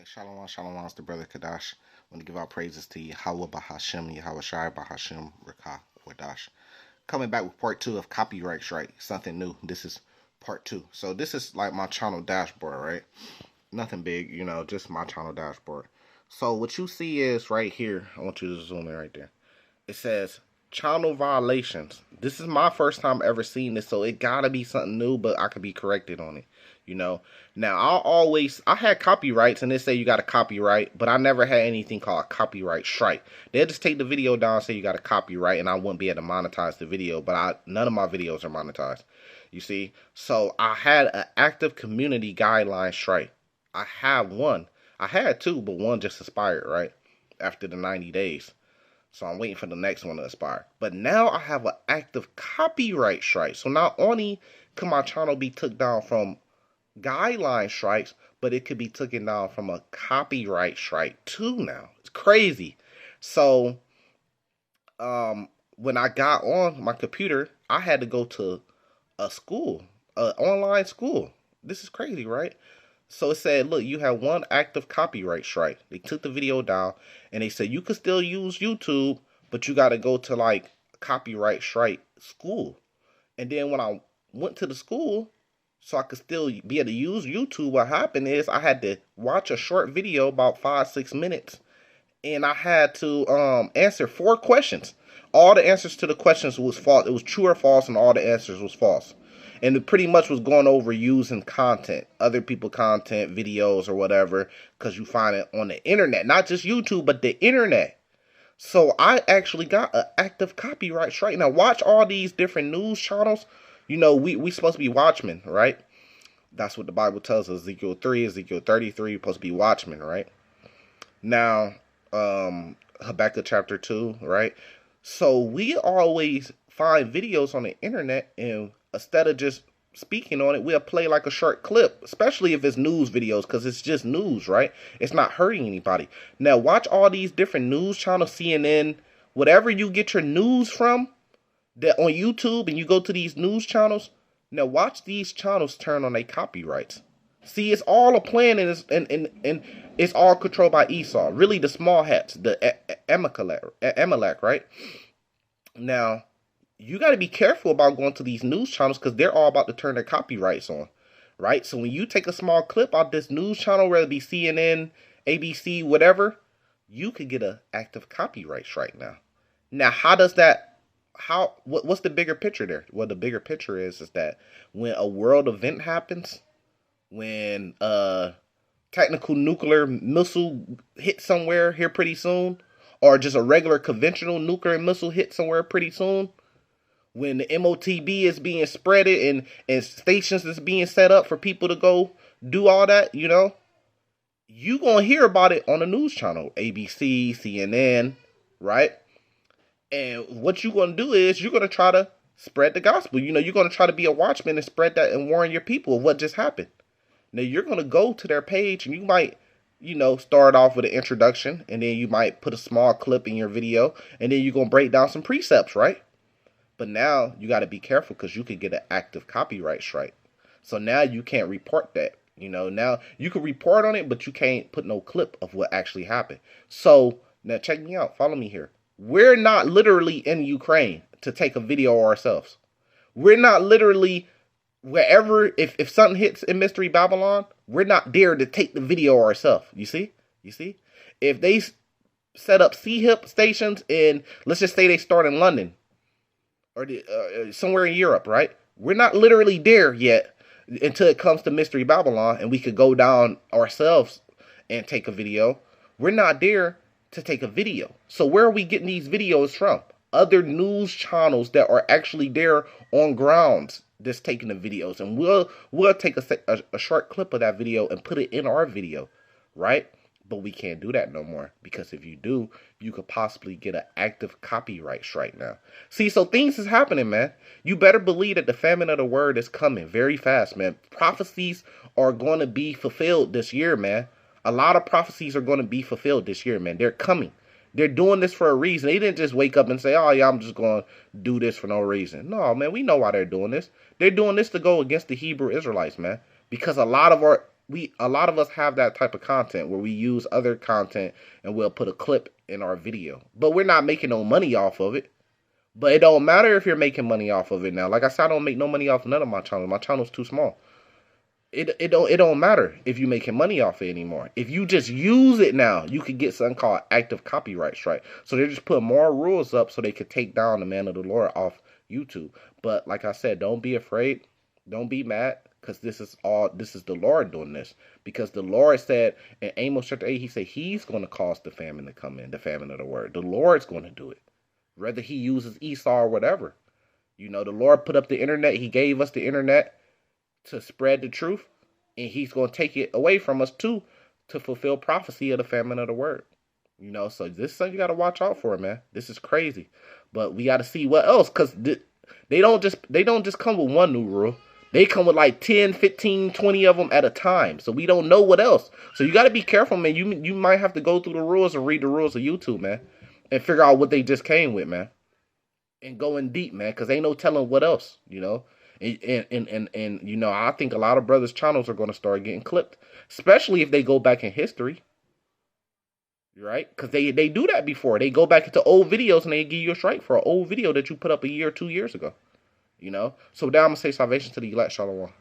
Okay, shalom, shalom, it's the brother Kadash. I want to give our praises to Yahweh Bahashem, Yahweh Shai Bahashem, Rakah Wadash. Coming back with part 2 of copyright strike, something new. This is part 2. So this is like my channel dashboard, right? Nothing big, just my channel dashboard. So what you see is right here, I want you to zoom in right there. It says channel violations. This is my first time ever seeing this, so it gotta be something new, but I could be corrected on it. Now I had copyrights and they say you got a copyright, but I never had anything called a copyright strike. They'll just take the video down and say you got a copyright, and I wouldn't be able to monetize the video, but none of my videos are monetized. You see? So I had an active community guideline strike. I have one. I had two, but one just expired, right? After the 90 days. So I'm waiting for the next one to expire. But now I have an active copyright strike. So not only can my channel be took down from guideline strikes, but it could be taken down from a copyright strike too now. It's crazy. So when I got on my computer, I had to go to a school, an online school. This is crazy, right? So it said, look, you have one active copyright strike. They took the video down and they said you could still use YouTube, but you got to go to like a copyright strike school. And then when I went to the school, so I could still be able to use YouTube, what happened is I had to watch a short video about 5-6 minutes, and I had to answer 4 questions. All the answers to the questions was false. It was true or false, and all the answers was false. And it pretty much was going over using content, other people content, videos or whatever, because you find it on the internet, not just YouTube, but the internet. So I actually got an active copyright strike. Now watch all these different news channels. We supposed to be watchmen, right? That's what the Bible tells us. Ezekiel 3, Ezekiel 33, supposed to be watchmen, right? Now, Habakkuk chapter 2, right? So we always find videos on the internet, and instead of just speaking on it, we'll play like a short clip, especially if it's news videos, because it's just news, right? It's not hurting anybody. Now, watch all these different news channels, CNN, whatever you get your news from, that on YouTube, and you go to these news channels. Now watch these channels turn on their copyrights. See, it's all a plan, and it's all controlled by Esau. Really, the small hats, the Amalek, right? Now, you got to be careful about going to these news channels because they're all about to turn their copyrights on, right? So when you take a small clip out this news channel, whether it be CNN, ABC, whatever, you could get an active copyright strike now. Now, how does that? What's the bigger picture there? Well, the bigger picture is that when a world event happens, when technical nuclear missile hits somewhere here pretty soon, or just a regular conventional nuclear missile hits somewhere pretty soon, when the MOTB is being spreaded and stations is being set up for people to go do all that, you gonna hear about it on the news channel, ABC, CNN, right? And what you're going to do is you're going to try to spread the gospel. You're going to try to be a watchman and spread that and warn your people of what just happened. Now, you're going to go to their page and you might, start off with an introduction, and then you might put a small clip in your video, and then you're going to break down some precepts, right? But now you got to be careful because you could get an active copyright strike. So now you can't report that. Now you can report on it, but you can't put no clip of what actually happened. So now check me out. Follow me here. We're not literally in Ukraine to take a video ourselves. We're not literally wherever, if something hits in Mystery Babylon, we're not there to take the video ourselves. You see? If they set up C-HIP stations in, let's just say they start in London or somewhere in Europe, right? We're not literally there yet until it comes to Mystery Babylon and we could go down ourselves and take a video. We're not there to take a video. So where are we getting these videos from? Other news channels that are actually there on grounds just taking the videos. And we'll take a short clip of that video and put it in our video, right? But we can't do that no more, because if you do, you could possibly get an active copyright strike now. See, so things is happening, man. You better believe that the famine of the word is coming very fast, man. Prophecies are going to be fulfilled this year, man. A lot of prophecies are going to be fulfilled this year, man. They're coming. They're doing this for a reason. They didn't just wake up and say, oh, yeah, I'm just going to do this for no reason. No, man, we know why they're doing this. They're doing this to go against the Hebrew Israelites, man. Because a lot of a lot of us have that type of content where we use other content and we'll put a clip in our video, but we're not making no money off of it. But it don't matter if you're making money off of it now. Like I said, I don't make no money off none of my channels. My channel's too small. It don't matter if you're making money off it anymore. If you just use it now, you could get something called active copyright strike. So they're just putting more rules up so they could take down the man of the Lord off YouTube. But like I said, don't be afraid. Don't be mad. Because this is the Lord doing this. Because the Lord said in Amos chapter 8, he said he's going to cause the famine to come in, the famine of the word. The Lord's going to do it. Whether he uses Esau or whatever. You know, the Lord put up the internet. He gave us the internet to spread the truth, and he's going to take it away from us too to fulfill prophecy of the famine of the word. You know, so this is something you got to watch out for, man. This is crazy, but we got to see what else, because they don't just come with one new rule. They come with like 10, 15, 20 of them at a time. So we don't know what else. So you got to be careful, man. You might have to go through the rules and read the rules of YouTube, man, and figure out what they just came with, man, and go in deep, man, because ain't no telling what else, you know. And you know, I think a lot of brothers' channels are going to start getting clipped, especially if they go back in history, right? Because they do that before. They go back into old videos and they give you a strike for an old video that you put up a year or 2 years ago, you know? So now I'm going to say salvation to the elect. Shalom.